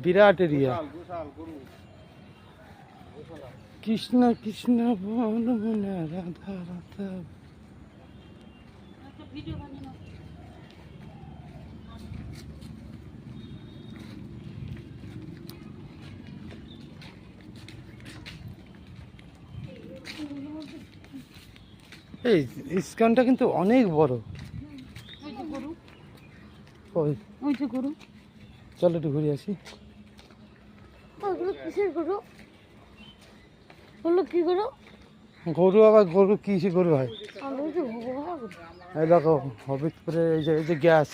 বিরাট area. Krishna Krishna বল মনে রাধা রাধা। এই ইস্কনটা কিন্তু অনেক বড়। চলো একটু ঘুরে আসি। গরু আবার গরু কিসে গরু হয়? এই দেখো হবিবপুরে এই যে গ্যাস,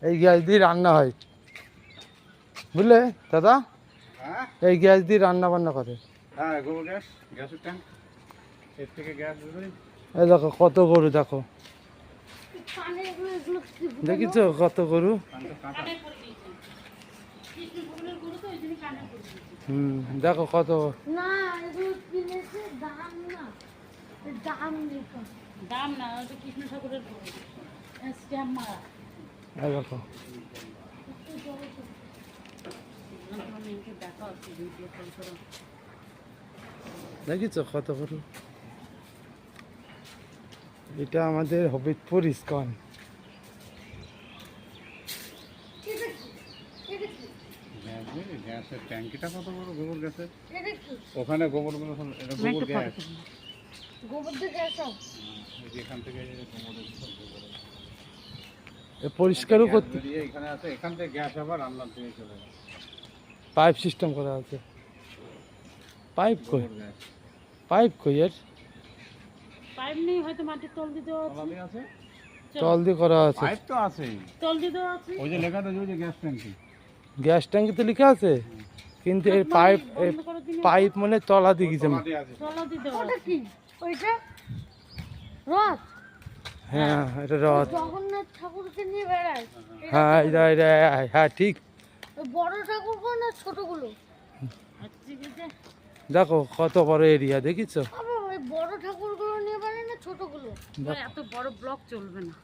এই গ্যাস দিয়ে রান্না হয় বুঝলে দাদা? এই গ্যাস দিয়ে রান্না বান্না করে। হ্যাঁ, গোবর গ্যাস, গ্যাসের ট্যাঙ্ক, এর থেকে গ্যাস বেরোয়। এই দেখো কত গরু, দেখো দেখিছো কত গরু। দেখো কত। দেখো দেখিছো কত গরু। এটা আমাদের হবিবপুর ইস্কন। গ্যাসের ট্যাঙ্কিটা কত বড় গোবর গ্যাসের, ওখানে গোবরগুলো এটা গোবর গ্যাস। এখান থেকে পরিষ্কারও করতে এখানে আছে, এখান থেকে গ্যাস আবার রান্নার দিকে চলে যায়। পাইপ সিস্টেম করা আছে। পাইপ কই, পাইপ কই এর? পাইপ নেই, হয়তো মাটির তল দিয়ে দেওয়া আছে, তল দিয়ে করা আছে। পাইপ তো আছে, তল দিয়ে দেওয়া আছে। ওই যে লেখা আছে ওই যে গ্যাস ট্যাঙ্কি। গ্যাস ট্যাঙ্কি তো লেখা আছে, কিন্তু এই পাইপ, পাইপ মানে তলা দিয়ে গেছে। তলা দিয়ে দেওয়া আছে। কি ওইটা রথ? হ্যাঁ এটা রথ। জগন্নাথ ঠাকুরকে নিয়ে বেড়ায়। হ্যাঁ হ্যাঁ ঠিক। বড় ঠাকুর না ছোটগুলো? দেখো কত বড় এরিয়া, দেখিছো? ওই বড় ঠাকুরগুলো নিয়ে বেড়ায় না ছোটগুলো? এত বড় ব্লক চলবে না।